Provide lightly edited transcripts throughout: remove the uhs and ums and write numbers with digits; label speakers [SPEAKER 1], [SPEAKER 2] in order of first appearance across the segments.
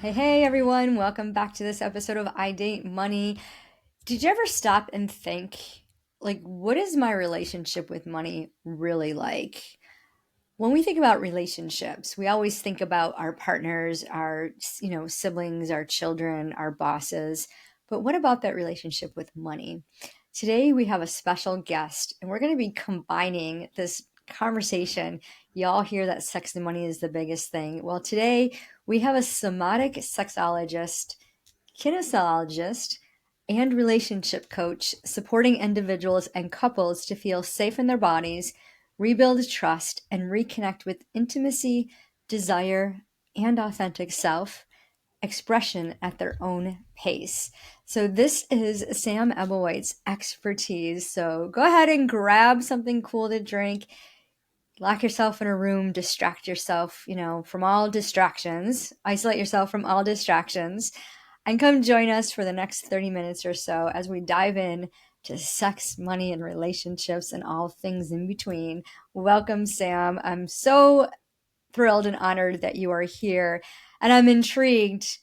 [SPEAKER 1] Hey everyone, welcome back to this episode of I Date Money. Did you ever stop and think, what is my relationship with money really like? When we think about relationships, we always think about our partners, our, siblings, our children, our bosses. But what about that relationship with money? Today we have a special guest, and we're going to be combining this conversation. Y'all hear that sex and money is the biggest thing. Well, today we have a somatic sexologist, kinesiologist, and relationship coach supporting individuals and couples to feel safe in their bodies, rebuild trust, and reconnect with intimacy, desire, and authentic self expression at their own pace. So, this is Sam Ebblewhite's expertise. So, go ahead and grab something cool to drink, lock yourself in a room, distract yourself, from all distractions, isolate yourself from all distractions, and come join us for the next 30 minutes or so as we dive in to sex, money, and relationships and all things in between. Welcome, Sam. I'm so thrilled and honored that you are here. And I'm intrigued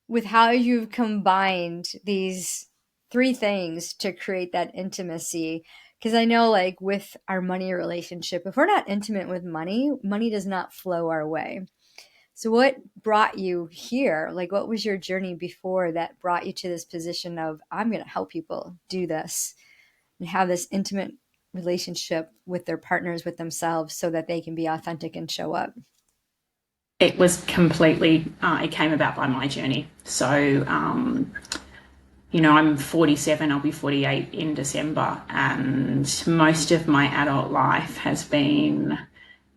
[SPEAKER 1] with how you've combined these three things to create that intimacy. Because I know, like, with our money relationship, if we're not intimate with money, money does not flow our way. So, what brought you here? Like, what was your journey before that brought you to this position of, I'm going to help people do this and have this intimate relationship with their partners, with themselves, so that they can be authentic and show up?
[SPEAKER 2] It was completely, it came about by my journey. I'm 47, I'll be 48 in December, and most of my adult life has been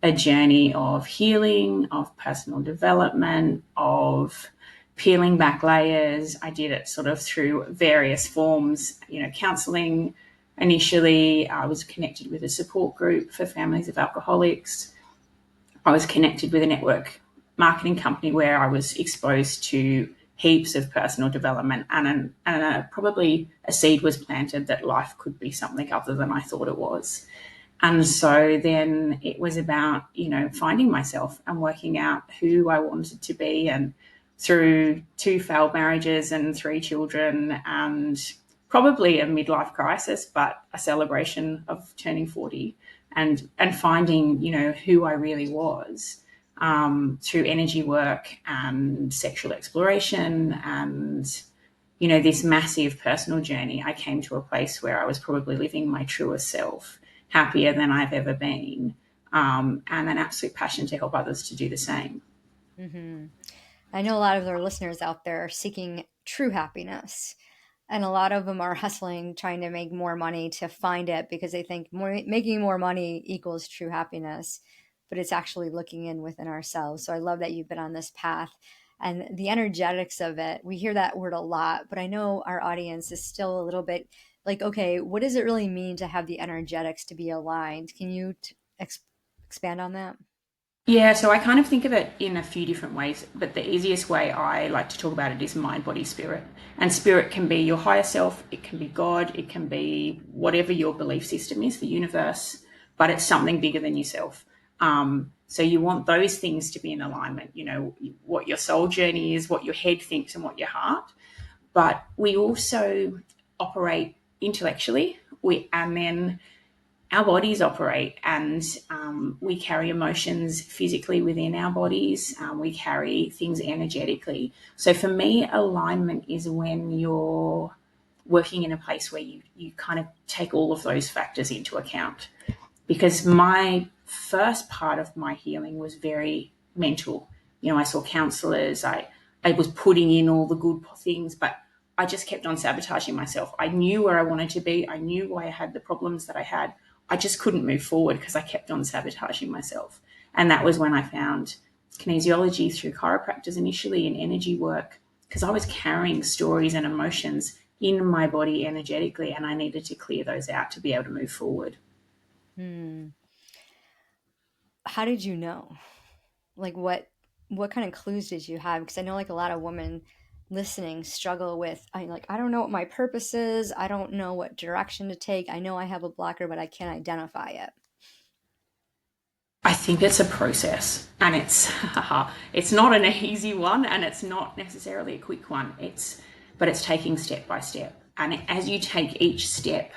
[SPEAKER 2] a journey of healing, of personal development, of peeling back layers. I did it sort of through various forms, counseling. Initially, I was connected with a support group for families of alcoholics. I was connected with a network marketing company where I was exposed to heaps of personal development, and probably a seed was planted that life could be something other than I thought it was. And so then it was about, finding myself and working out who I wanted to be. And through two failed marriages and three children and probably a midlife crisis, but a celebration of turning 40 and finding, who I really was, through energy work and sexual exploration and, this massive personal journey, I came to a place where I was probably living my truest self, happier than I've ever been, and an absolute passion to help others to do the same.
[SPEAKER 1] Hmm. I know a lot of our listeners out there are seeking true happiness, and a lot of them are hustling, trying to make more money to find it because they think making more money equals true happiness, but it's actually looking in within ourselves. So I love that you've been on this path and the energetics of it. We hear that word a lot, but I know our audience is still a little bit like, okay, what does it really mean to have the energetics to be aligned? Can you expand on that?
[SPEAKER 2] Yeah, so I kind of think of it in a few different ways, but the easiest way I like to talk about it is mind, body, spirit. And spirit can be your higher self, it can be God, it can be whatever your belief system is, the universe, but it's something bigger than yourself. So you want those things to be in alignment, what your soul journey is, what your head thinks, and what your heart. But we also operate intellectually, and then our bodies operate, and we carry emotions physically within our bodies. We carry things energetically. So for me, alignment is when you're working in a place where you kind of take all of those factors into account. Because my first part of my healing was very mental. I saw counselors, I was putting in all the good things, but I just kept on sabotaging myself. I knew where I wanted to be. I knew why I had the problems that I had. I just couldn't move forward because I kept on sabotaging myself. And that was when I found kinesiology through chiropractors initially and energy work, because I was carrying stories and emotions in my body energetically, and I needed to clear those out to be able to move forward.
[SPEAKER 1] Hmm. How did you know? Like what kind of clues did you have? Because I know like a lot of women listening struggle with I don't know what my purpose is. I don't know what direction to take. I know I have a blocker, but I can't identify it.
[SPEAKER 2] think it's a process, and it's not an easy one, and it's not necessarily a quick one. But it's taking step by step, and as you take each step,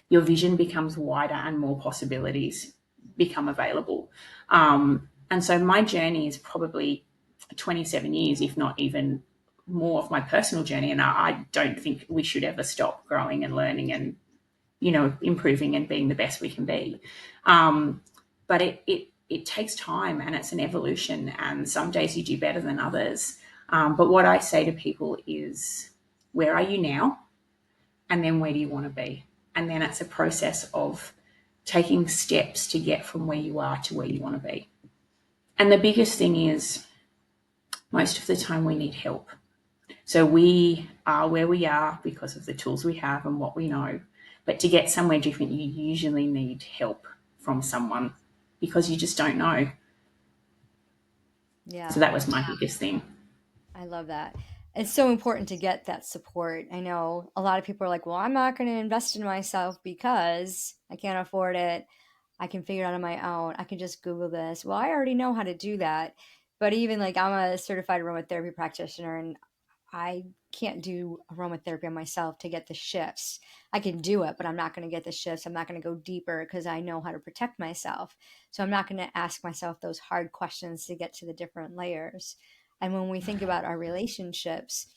[SPEAKER 2] your vision becomes wider and more possibilities become available. And so my journey is probably 27 years, if not even more, of my personal journey, and I don't think we should ever stop growing and learning and improving and being the best we can be. But it takes time, and it's an evolution, and some days you do better than others. But what I say to people is, where are you now? And then where do you want to be? And then it's a process of taking steps to get from where you are to where you want to be. And the biggest thing is, most of the time we need help. So we are where we are because of the tools we have and what we know. But to get somewhere different, you usually need help from someone because you just don't know. So
[SPEAKER 1] Yeah,
[SPEAKER 2] that was my biggest thing.
[SPEAKER 1] I love that. It's so important to get that support. I know a lot of people are like, well, I'm not going to invest in myself because I can't afford it. I can figure it out on my own. I can just Google this. Well, I already know how to do that. But even like I'm a certified aromatherapy practitioner, and I can't do aromatherapy on myself to get the shifts. I can do it, but I'm not going to get the shifts. I'm not going to go deeper because I know how to protect myself. So I'm not going to ask myself those hard questions to get to the different layers. And when we think about our relationships,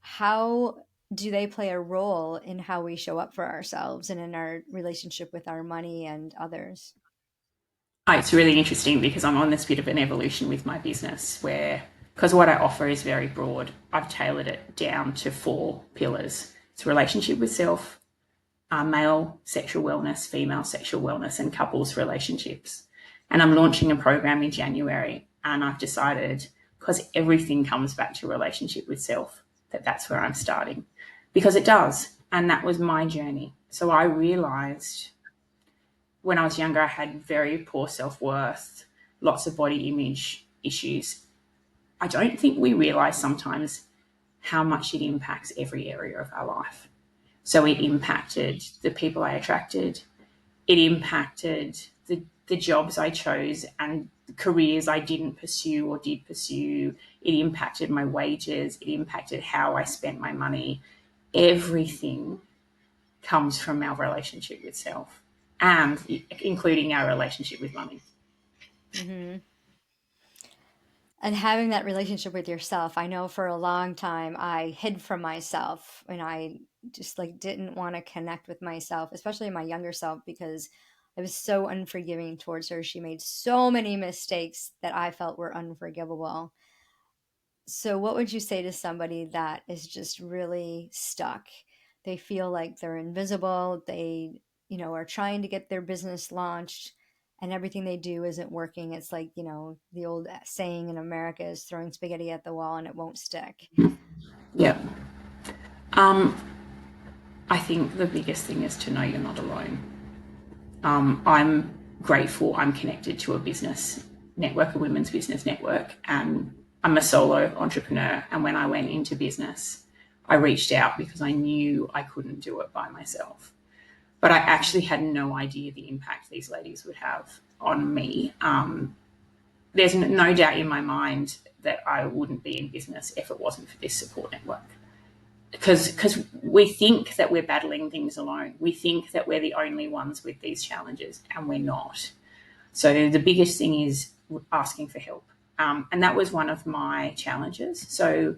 [SPEAKER 1] how do they play a role in how we show up for ourselves and in our relationship with our money and others?
[SPEAKER 2] It's really interesting because I'm on this bit of an evolution with my business where, because what I offer is very broad, I've tailored it down to 4 pillars. It's relationship with self, male sexual wellness, female sexual wellness, and couples relationships. And I'm launching a program in January, and I've decided, because everything comes back to relationship with self, that that's where I'm starting, because it does. And that was my journey. So I realized when I was younger, I had very poor self worth, lots of body image issues. I don't think we realize sometimes how much it impacts every area of our life. So it impacted the people I attracted, it impacted the jobs I chose and the careers I didn't pursue or did pursue. It impacted my wages, it impacted how I spent my money. Everything comes from our relationship with self, and including our relationship with money.
[SPEAKER 1] Hmm. And having that relationship with yourself. I know for a long time I hid from myself and I just like didn't want to connect with myself, especially my younger self, because I was so unforgiving towards her. She made so many mistakes that I felt were unforgivable. So, what would you say to somebody that is just really stuck? They feel like they're invisible. They, are trying to get their business launched and everything they do isn't working. It's like, the old saying in America is throwing spaghetti at the wall and it won't stick.
[SPEAKER 2] Yeah. Um, I think the biggest thing is to know you're not alone. I'm grateful I'm connected to a business network, a women's business network, and I'm a solo entrepreneur. And when I went into business, I reached out because I knew I couldn't do it by myself. But I actually had no idea the impact these ladies would have on me. There's no doubt in my mind that I wouldn't be in business if it wasn't for this support network. Because we think that we're battling things alone. We think that we're the only ones with these challenges, and we're not. So the biggest thing is asking for help. And that was one of my challenges. So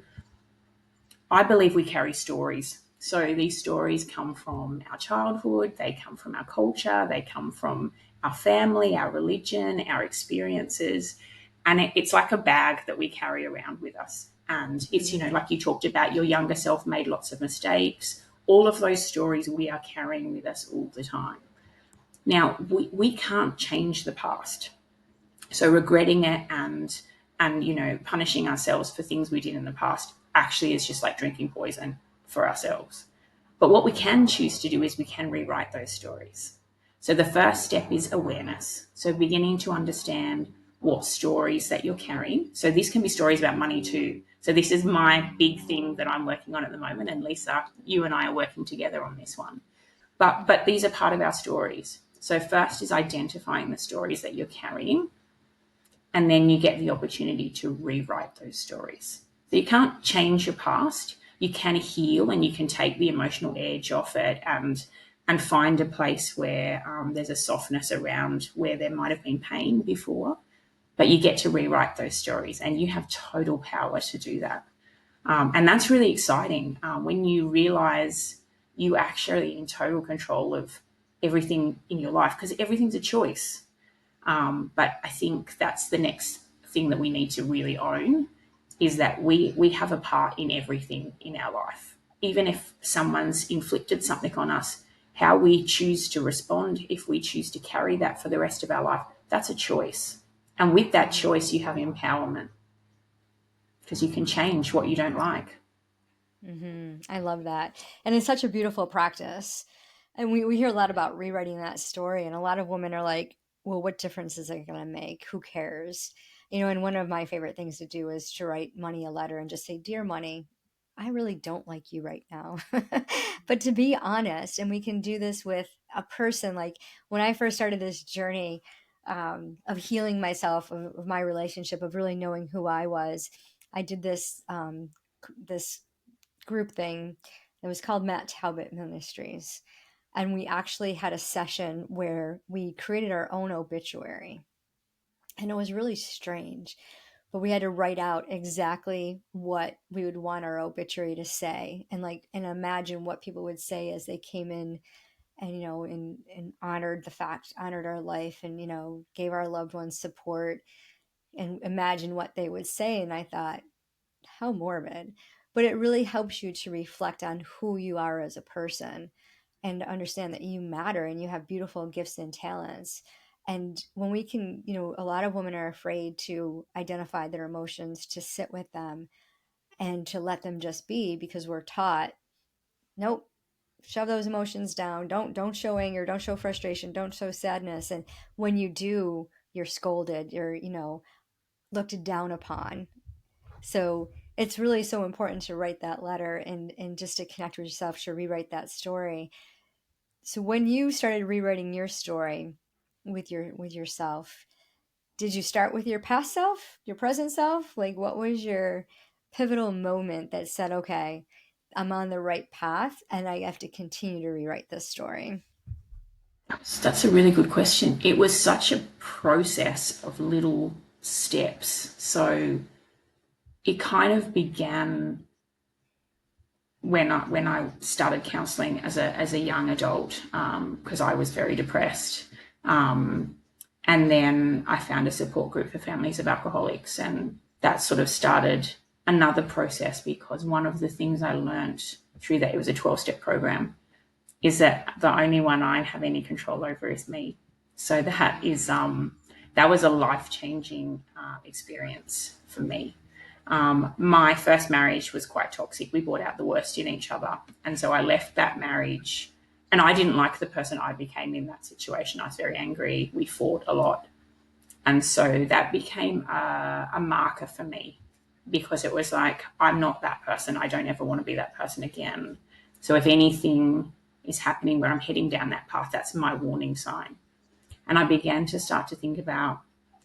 [SPEAKER 2] I believe we carry stories. So these stories come from our childhood, they come from our culture, they come from our family, our religion, our experiences. And it's like a bag that we carry around with us. And it's,
[SPEAKER 1] Hmm.
[SPEAKER 2] like you talked about, your younger self made lots of mistakes. All of those stories we are carrying with us all the time. Now, we can't change the past. So regretting it and punishing ourselves for things we did in the past actually is just like drinking poison for ourselves. But what we can choose to do is we can rewrite those stories. So the first step is awareness. So beginning to understand what stories that you're carrying. So this can be stories about money too. So this is my big thing that I'm working on at the moment. And Lisa, you and I are working together on this one. But these are part of our stories. So first is identifying the stories that you're carrying. and then you get the opportunity to rewrite those stories. So you can't change your past. You can heal and you can take the emotional edge off it and find a place where there's a softness around where there might have been pain before. But you get to rewrite those stories, and you have total power to do that. And that's really exciting when you realize you actually in total control of everything in your life, because everything's a choice. But I think that's the next thing that we need to really own, is that we have a part in everything in our life. Even if someone's inflicted something on us, how we choose to respond, if we choose to carry that for the rest of our life, that's a choice. And with that choice, you have empowerment because you can change what you don't like.
[SPEAKER 1] I love that. And it's such a beautiful practice. And we hear a lot about rewriting that story, and a lot of women are like, well, what difference is it going to make? Who cares? And one of my favorite things to do is to write money a letter and just say, Dear Money, I really don't like you right now. But to be honest, and we can do this with a person, like when I first started this journey of healing myself, of my relationship, of really knowing who I was, I did this group thing. It was called Matt Talbot Ministries. And we actually had a session where we created our own obituary. And it was really strange, but we had to write out exactly what we would want our obituary to say, and imagine what people would say as they came in and and honored the fact, honored our life, and gave our loved ones support, and imagine what they would say. And I thought, how morbid. But it really helps you to reflect on who you are as a person and understand that you matter and you have beautiful gifts and talents. And when we can, a lot of women are afraid to identify their emotions, to sit with them, and to let them just be, because we're taught, nope, shove those emotions down. Don't show anger, don't show frustration, don't show sadness. And when you do, you're scolded, you're, looked down upon. So it's really so important to write that letter, and just to connect with yourself, to rewrite that story. So when you started rewriting your story with yourself, did you start with your past self, your present self? Like, what was your pivotal moment that said, okay, I'm on the right path and I have to continue to rewrite this story?
[SPEAKER 2] So that's a really good question. It was such a process of little steps. So it kind of began when I started counselling as a young adult, because I was very depressed. And then I found a support group for families of alcoholics, and that sort of started another process, because one of the things I learned through that, it was a 12-step program, is that the only one I have any control over is me. So that was a life-changing experience for me. My first marriage was quite toxic. We brought out the worst in each other. And so I left that marriage, and I didn't like the person I became in that situation. I was very angry. We fought a lot. And so that became a marker for me, because it was like, I'm not that person. I don't ever want to be that person again. So if anything is happening where I'm heading down that path, that's my warning sign. And I began to start to think about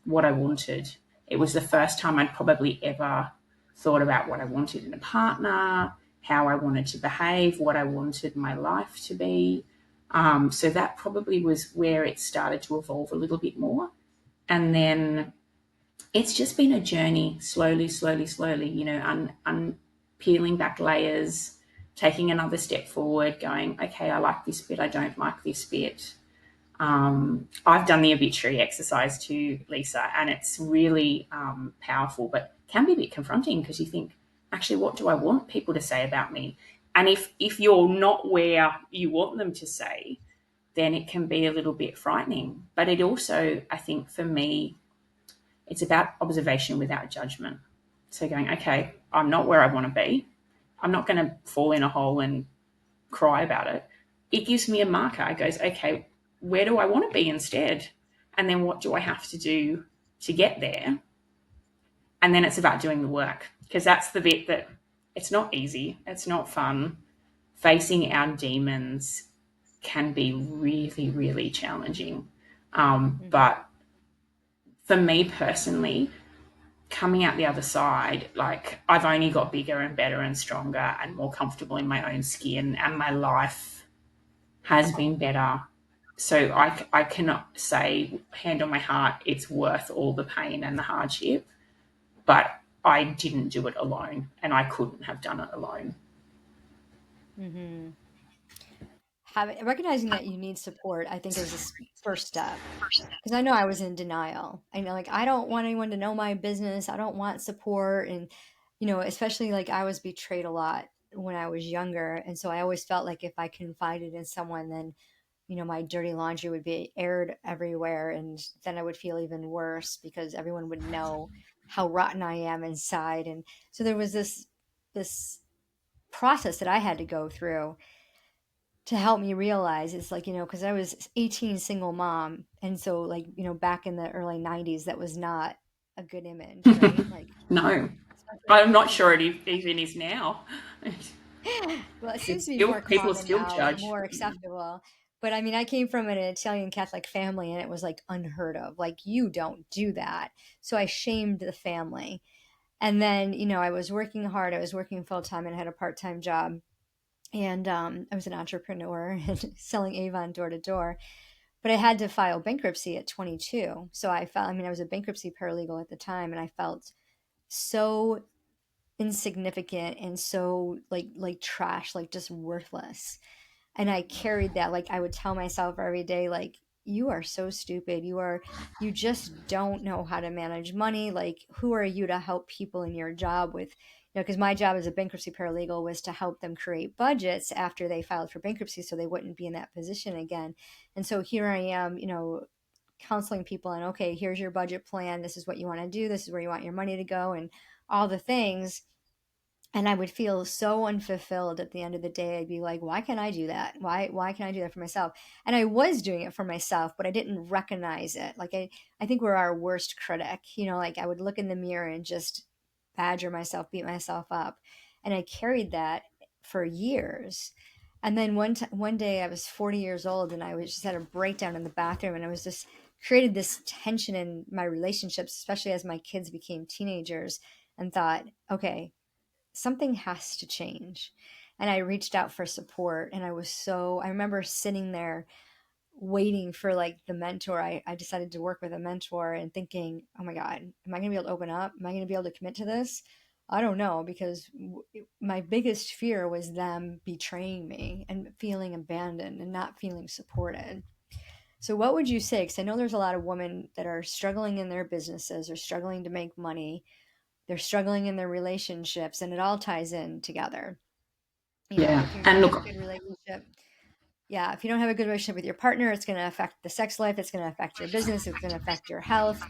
[SPEAKER 2] what I wanted. It was the first time I'd probably ever thought about what I wanted in a partner, how I wanted to behave, what I wanted my life to be. So that probably was where it started to evolve a little bit more. And then it's just been a journey, slowly, slowly, slowly, peeling back layers, taking another step forward, going, okay, I like this bit, I don't like this bit. I've done the obituary exercise too, Lisa, and it's really powerful, but can be a bit confronting, because you think, actually, what do I want people to say about me? And if you're not where you want them to say, then it can be a little bit frightening. But it also, I think for me, it's about observation without judgment. So going, okay, I'm not where I want to be. I'm not going to fall in a hole and cry about it. It gives me a marker. It goes, okay, where do I want to be instead? And then what do I have to do to get there? And then it's about doing the work, because that's the bit that it's not easy. It's not fun. Facing our demons can be really, really challenging.
[SPEAKER 1] Mm-hmm.
[SPEAKER 2] But for me personally, coming out the other side, like I've only got bigger and better and stronger and more comfortable in my own skin, and my life has been better. So I cannot say, hand on my heart, it's worth all the pain and the hardship, but I didn't do it alone, and I couldn't have done it alone.
[SPEAKER 1] Hmm. Having recognizing that you need support, I think, is this first step. Because I know I was in denial. I know, like, I don't want anyone to know my business. I don't want support. And, especially like I was betrayed a lot when I was younger. And so I always felt like if I confided in someone, then, my dirty laundry would be aired everywhere. And then I would feel even worse because everyone would know how rotten I am inside. And so there was this process that I had to go through to help me realize it's like, because I was 18 single mom. And so, like, back in the early 90s, that was not a good image, right? Like,
[SPEAKER 2] No,
[SPEAKER 1] especially
[SPEAKER 2] I'm not
[SPEAKER 1] especially
[SPEAKER 2] sure it even is now.
[SPEAKER 1] well, it seems
[SPEAKER 2] It's
[SPEAKER 1] to be
[SPEAKER 2] still,
[SPEAKER 1] more
[SPEAKER 2] people
[SPEAKER 1] common
[SPEAKER 2] still
[SPEAKER 1] now and
[SPEAKER 2] judge.
[SPEAKER 1] more acceptable. But I mean, I came from an Italian Catholic family and it was like unheard of. Like, you don't do that. So I shamed the family. And then, I was working hard. I was working full time and had a part-time job. And I was an entrepreneur and selling Avon door to door. But I had to file bankruptcy at 22. So I was a bankruptcy paralegal at the time, and I felt so insignificant and so like trash, like just worthless. And I carried that. Like, I would tell myself every day, like, you are so stupid. You just don't know how to manage money. Like, who are you to help people in your job with, because my job as a bankruptcy paralegal was to help them create budgets after they filed for bankruptcy so they wouldn't be in that position again. And so here I am, counseling people and, okay, here's your budget plan. This is what you want to do. This is where you want your money to go and all the things. And I would feel so unfulfilled at the end of the day. I'd be like, why can't I do that? Why can't I do that for myself? And I was doing it for myself, but I didn't recognize it. Like, I think we're our worst critic. Like, I would look in the mirror and just badger myself, beat myself up. And I carried that for years. And then one day I was 40 years old and I was just had a breakdown in the bathroom, and I was just created this tension in my relationships, especially as my kids became teenagers, and thought, okay, something has to change. And I reached out for support, and I remember sitting there waiting for like the mentor. I decided to work with a mentor and thinking, oh my God, am I going to be able to open up? Am I going to be able to commit to this? I don't know, because my biggest fear was them betraying me and feeling abandoned and not feeling supported. So, what would you say? Because I know there's a lot of women that are struggling in their businesses or struggling to make money, they're struggling in their relationships, and it all ties in together.
[SPEAKER 2] Yeah.
[SPEAKER 1] If you
[SPEAKER 2] And
[SPEAKER 1] don't have
[SPEAKER 2] look,
[SPEAKER 1] a good relationship, yeah, if you don't have a good relationship with your partner, it's going to affect the sex life, it's going to affect your business, it's going to affect your health.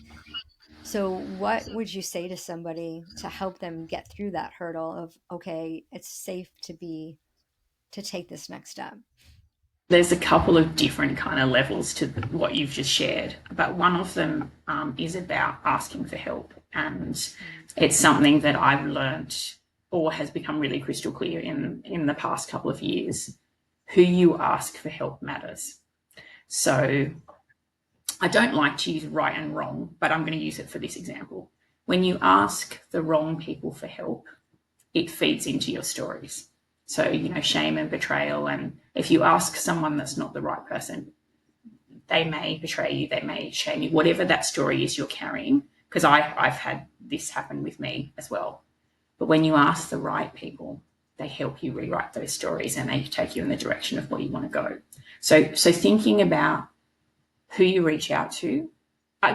[SPEAKER 1] So, what would you say to somebody to help them get through that hurdle of, okay, it's safe to take this next step?
[SPEAKER 2] there's a couple of different kind of levels to what you've just shared, but one of them is about asking for help, and
[SPEAKER 1] Mm.
[SPEAKER 2] it's something that I've learned or has become really crystal clear in the past couple of years. Who you ask for help matters. So I don't like to use right and wrong, but I'm going to use it for this example. When you ask the wrong people for help, it feeds into your stories. So, shame and betrayal. And if you ask someone that's not the right person, they may betray you, they may shame you, whatever that story is you're carrying. Because I've had this happen with me as well. But when you ask the right people, they help you rewrite those stories and they take you in the direction of where you want to go. So thinking about who you reach out to,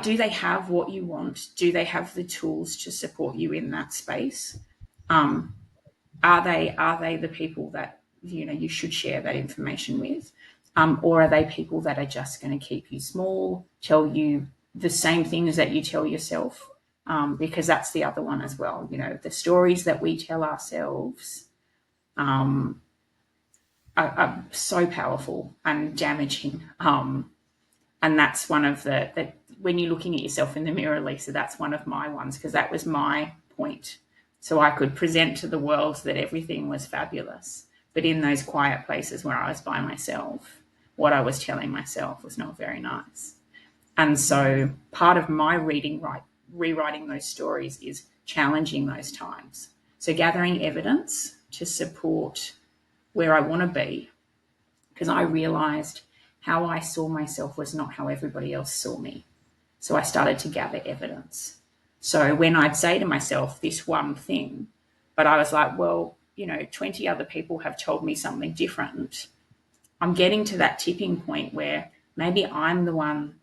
[SPEAKER 2] do they have what you want? Do they have the tools to support you in that space? Um, are they the people that you should share that information with, or are they people that are just going to keep you small, tell you the same things that you tell yourself? Because that's the other one as well. The stories that we tell ourselves um, are so powerful and damaging. And that's one of the when you're looking at yourself in the mirror, Lisa, that's one of my ones, because that was my point. So I could present to the world that everything was fabulous, but in those quiet places where I was by myself, what I was telling myself was not very nice. And
[SPEAKER 1] Mhm.
[SPEAKER 2] so part of my rewriting those stories is challenging those times. So gathering evidence to support where I want to be, because I realized how I saw myself was not how everybody else saw me. So I started to gather evidence. So when I'd say to myself this one thing, but I was like, well, 20 other people have told me something different. I'm getting to that tipping point where maybe I'm the one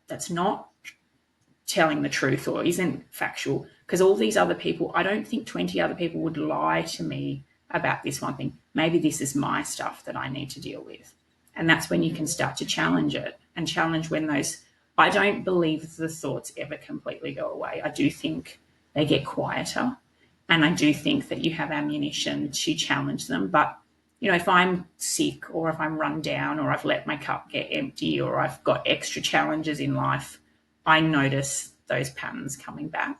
[SPEAKER 2] that's not telling the truth or isn't factual, because all these other people, I don't think 20 other people would lie to me about this one thing. Maybe this is my stuff that I need to deal with. And that's when you can
[SPEAKER 1] Mhm.
[SPEAKER 2] start to challenge it and challenge when those, I don't believe the thoughts ever completely go away. I do think they get quieter, and I do think that you have ammunition to challenge them. But if I'm sick or if I'm run down or I've let my cup get empty or I've got extra challenges in life, I notice those patterns coming back.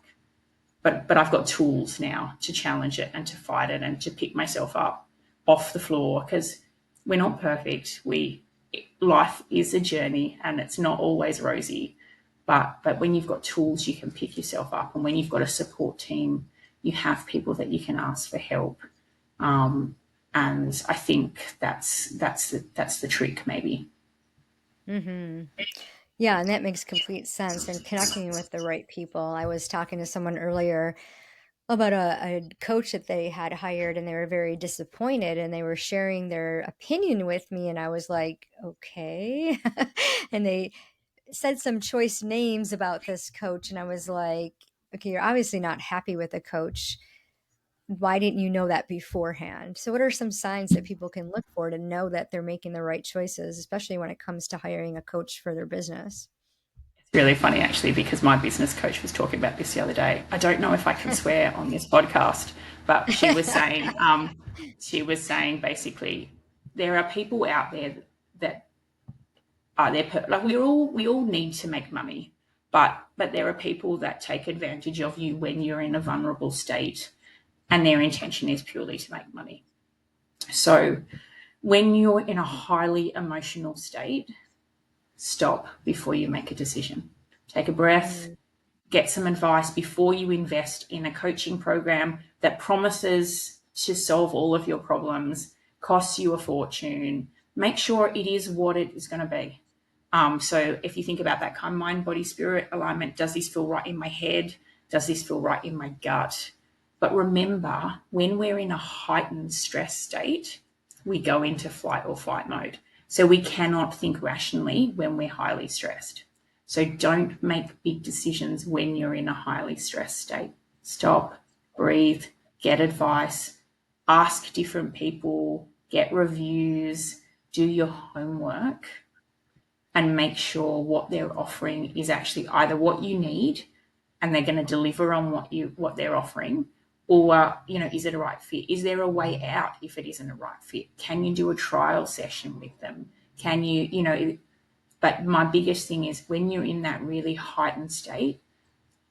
[SPEAKER 2] But I've got tools now to challenge it and to fight it and to pick myself up off the floor, because we're not perfect. We Life is a journey and it's not always rosy. But when you've got tools, you can pick yourself up, and when you've got a support team, you have people that you can ask for help. Um, and I think that's the trick, maybe.
[SPEAKER 1] Mhm. Yeah, and that makes complete sense. And connecting with the right people. I was talking to someone earlier about a coach that they had hired, and they were very disappointed, and they were sharing their opinion with me, and I was like, okay. And they said some choice names about this coach, and I was like, okay, you're obviously not happy with the coach. Why didn't you know that beforehand? So what are some signs that people can look for to know that they're making the right choices, especially when it comes to hiring a coach for their business?
[SPEAKER 2] Really funny actually, because my business coach was talking about this the other day. I don't know if I can swear on this podcast, but she was saying basically there are people out there that are there, like we all need to make money, but there are people that take advantage of you when you're in a vulnerable state, and their intention is purely to make money. So when you're in a highly emotional state, stop before you make a decision. Take a breath,
[SPEAKER 1] Mm,
[SPEAKER 2] get some advice before you invest in a coaching program that promises to solve all of your problems, costs you a fortune. Make sure it is what it is going to be. So if you think about that kind of mind, body, spirit alignment, does this feel right in my head? Does this feel right in my gut? But remember, when we're in a heightened stress state, we go into flight or fight mode. So we cannot think rationally when we're highly stressed. So don't make big decisions when you're in a highly stressed state. Stop, breathe, get advice, ask different people, get reviews, do your homework, and make sure what they're offering is actually either what you need and they're going to deliver on what they're offering, or is it a right fit? Is there a way out if it isn't a right fit? Can you do a trial session with them? Can you? But my biggest thing is when you're in that really heightened state,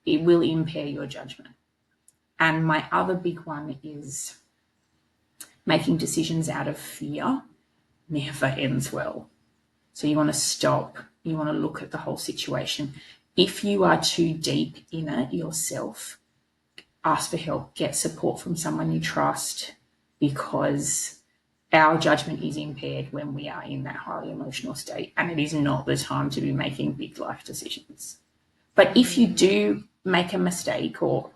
[SPEAKER 2] it will impair your judgment. And my other big one is making decisions out of fear never ends well. So you want to stop, you want to look at the whole situation. If you are too deep in it yourself, ask for help, get support from someone you trust, because our judgment is impaired when we are in that highly emotional state, and it is not the time to be making big life decisions. But if you
[SPEAKER 1] mhm,
[SPEAKER 2] do make a mistake, or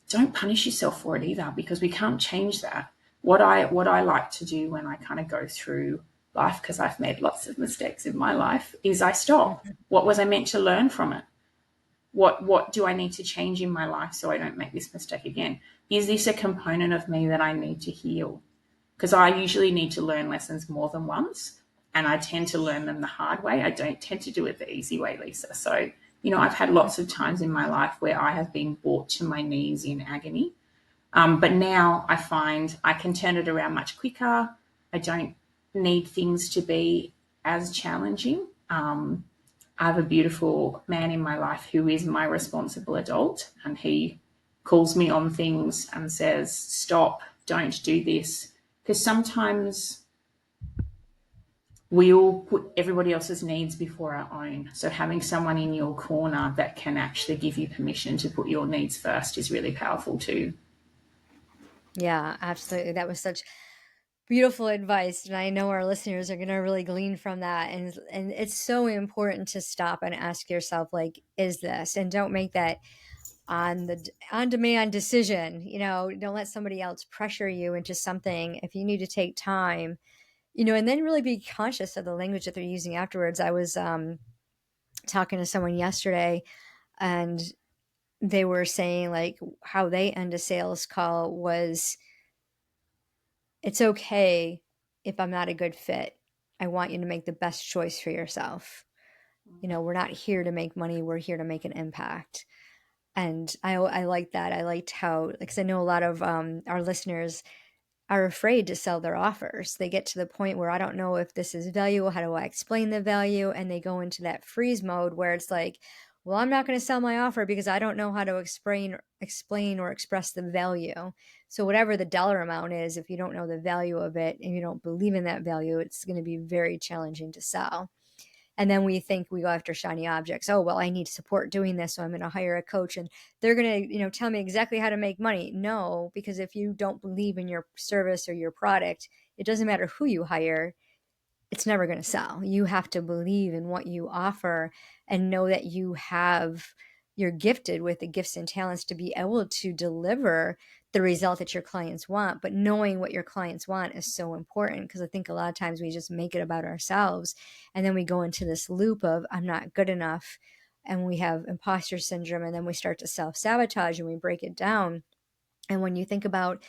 [SPEAKER 2] don't punish yourself for it either, because we can't change that. What I like to do when I kind of go through life, because I've made lots of mistakes in my life, is I stop.
[SPEAKER 1] mhm,
[SPEAKER 2] What was I meant to learn from it? What do I need to change in my life so I don't make this mistake again? Is this a component of me that I need to heal? Because I usually need to learn lessons more than once, and I tend to learn them the hard way. I don't tend to do it the easy way, Lisa. So, I've had lots of times in my life where I have been brought to my knees in agony. But now I find I can turn it around much quicker. I don't need things to be as challenging. I have a beautiful man in my life who is my responsible adult, and he calls me on things and says, stop, don't do this. Because sometimes we all put everybody else's needs before our own. So having someone in your corner that can actually give you permission to put your needs first is really powerful too.
[SPEAKER 1] Yeah, absolutely. That was such beautiful advice, and I know our listeners are going to really glean from that. And it's so important to stop and ask yourself, like, is this? And don't make that on demand decision. Don't let somebody else pressure you into something. If you need to take time, and then really be conscious of the language that they're using afterwards. I was talking to someone yesterday, and they were saying like how they end a sales call was, it's okay if I'm not a good fit. I want you to make the best choice for yourself. We're not here to make money, we're here to make an impact. And I like that. I liked how, because I know a lot of our listeners are afraid to sell their offers. They get to the point where I don't know if this is value. How do I explain the value? And they go into that freeze mode where it's like, well, I'm not going to sell my offer because I don't know how to explain or express the value. So whatever the dollar amount is, if you don't know the value of it and you don't believe in that value, it's going to be very challenging to sell. And then we think we go after shiny objects. Oh, well, I need support doing this, so I'm going to hire a coach and they're going to, tell me exactly how to make money. No, because if you don't believe in your service or your product, it doesn't matter who you hire, it's never going to sell. You have to believe in what you offer and know that you're gifted with the gifts and talents to be able to deliver the result that your clients want. But knowing what your clients want is so important, because I think a lot of times we just make it about ourselves and then we go into this loop of I'm not good enough, and we have imposter syndrome, and then we start to self-sabotage and we break it down. And when you think about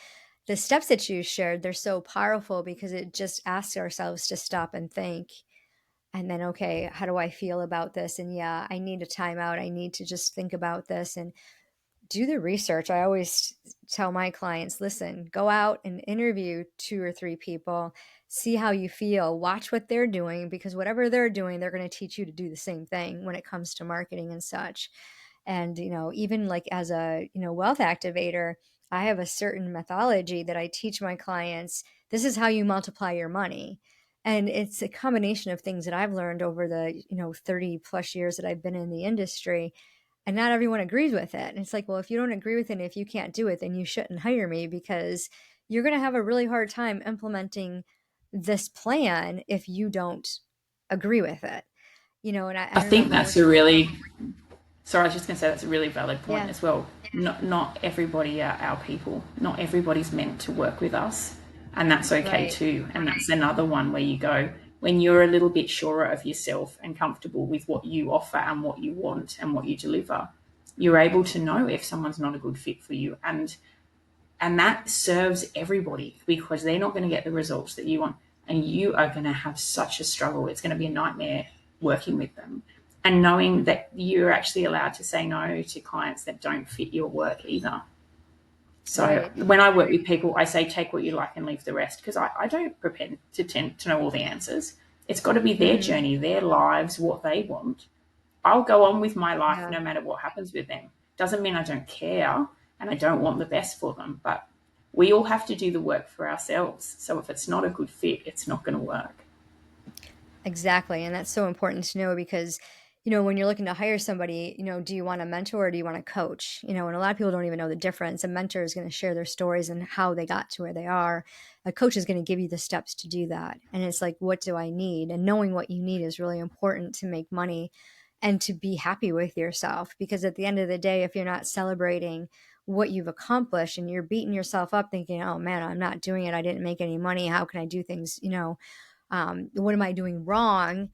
[SPEAKER 1] the steps that you shared, they're so powerful because it just asks ourselves to stop and think. And then, okay, how do I feel about this? And yeah, I need a timeout. I need to just think about this and do the research. I always tell my clients, listen, go out and interview two or three people, see how you feel, watch what they're doing, because whatever they're doing, they're going to teach you to do the same thing when it comes to marketing and such. And, even like as a, wealth activator, I have a certain methodology that I teach my clients. This is how you multiply your money. And it's a combination of things that I've learned over the, 30 plus years that I've been in the industry, and not everyone agrees with it. And it's like, well, if you don't agree with it, if you can't do it, then you shouldn't hire me, because you're going to have a really hard time implementing this plan if you don't agree with it. And I
[SPEAKER 2] I think
[SPEAKER 1] remember
[SPEAKER 2] that's
[SPEAKER 1] working.
[SPEAKER 2] a really, sorry, I was just going to say that's a really valid point
[SPEAKER 1] Yeah,
[SPEAKER 2] as well. Not everybody are our people. Not everybody's meant to work with us, and that's okay
[SPEAKER 1] right,
[SPEAKER 2] too. And that's another one where you go, when you're a little bit surer of yourself and comfortable with what you offer and what you want and what you deliver, you're able to know if someone's not a good fit for you. And that serves everybody, because they're not going to get the results that you want, and you are going to have such a struggle. It's going to be a nightmare working with them, and knowing that you're actually allowed to say no to clients that don't fit your work either. So
[SPEAKER 1] right.
[SPEAKER 2] when I work with people, I say take what you like and leave the rest, because I don't pretend to tend to know all the answers. It's got to be their
[SPEAKER 1] Hmm.
[SPEAKER 2] journey, their lives, what they want. I'll go on with my life
[SPEAKER 1] Yeah.
[SPEAKER 2] no matter what happens with them. Doesn't mean I don't care and I don't want the best for them, but we all have to do the work for ourselves. So if it's not a good fit, it's not going to work.
[SPEAKER 1] Exactly. And that's so important to know because, when you're looking to hire somebody, do you want a mentor or do you want a coach? And a lot of people don't even know the difference. A mentor is going to share their stories and how they got to where they are. A coach is going to give you the steps to do that. And it's like, what do I need? And knowing what you need is really important to make money and to be happy with yourself. Because at the end of the day, if you're not celebrating what you've accomplished and you're beating yourself up thinking, oh man, I'm not doing it, I didn't make any money, how can I do things, what am I doing wrong?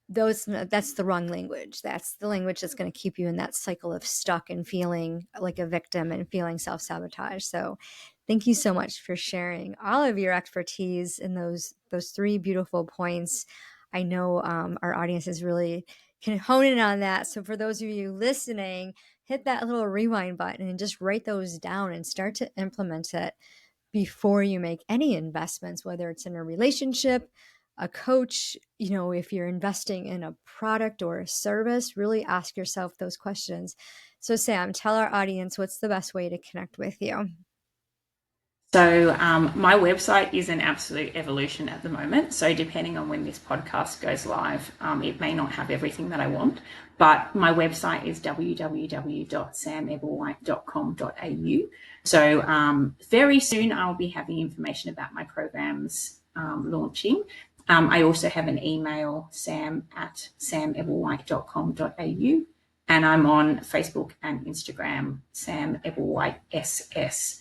[SPEAKER 1] That's the wrong language. That's the language that's going to keep you in that cycle of stuck and feeling like a victim and feeling self-sabotage. So thank you so much for sharing all of your expertise in those three beautiful points. I know our audience is really can hone in on that. So for those of you listening, hit that little rewind button and just write those down and start to implement it before you make any investments, whether it's in a relationship, a coach, if you're investing in a product or a service, really ask yourself those questions. So, Sam, tell our audience what's the best way to connect with you.
[SPEAKER 2] So, my website is an absolute evolution at the moment. So, depending on when this podcast goes live, it may not have everything that I want. But my website is www.samebblewhite.com.au. So, very soon I'll be having information about my programs launching. I also have an email, sam@samebblewhite.com.au. And I'm on Facebook and Instagram, Sam Ebblewhite SS.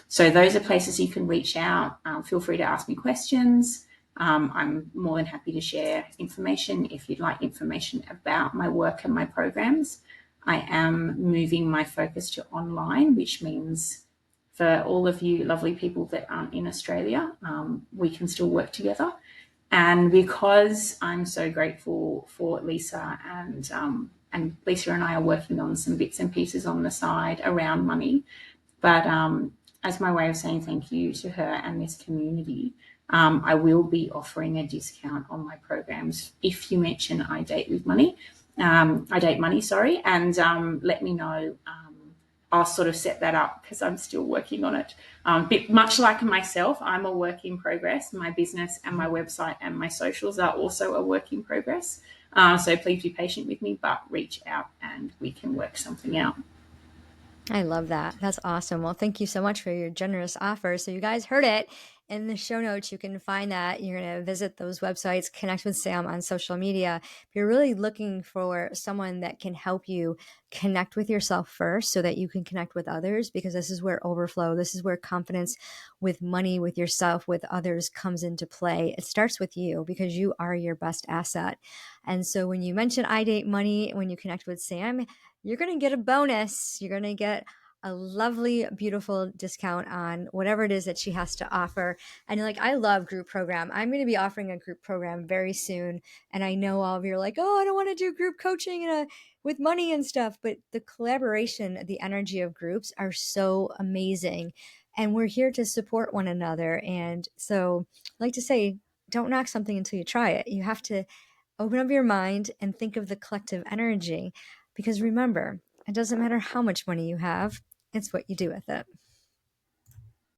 [SPEAKER 2] So those are places you can reach out. Feel free to ask me questions. I'm more than happy to share information if you'd like information about my work and my programs. I am moving my focus to online, which means for all of you lovely people that aren't in Australia, we can still work together. And because I'm so grateful for Lisa, and Lisa and I are working on some bits and pieces on the side around money, but as my way of saying thank you to her and this community, I will be offering a discount on my programs if you mention I date money, sorry, and let me know. I'll sort of set that up because I'm still working on it. But much like myself, I'm a work in progress. My business and my website and my socials are also a work in progress. So please be patient with me, but reach out and we can work something out.
[SPEAKER 1] I love that. That's awesome. Well, thank you so much for your generous offer. So, you guys heard it in the show notes. You can find that. You're going to visit those websites, connect with Sam on social media. If you're really looking for someone that can help you connect with yourself first so that you can connect with others, because this is where overflow, this is where confidence with money, with yourself, with others comes into play. It starts with you because you are your best asset. And so, when you mention iDateMoney, when you connect with Sam, you're going to get a bonus. You're going to get a lovely, beautiful discount on whatever it is that she has to offer. And like, I love group program. I'm going to be offering a group program very soon. And I know all of you are like, oh, I don't want to do group coaching with money and stuff. But the collaboration, the energy of groups are so amazing. And we're here to support one another. And so I like to say, don't knock something until you try it. You have to open up your mind and think of the collective energy. Because remember, it doesn't matter how much money you have, it's what you do with it.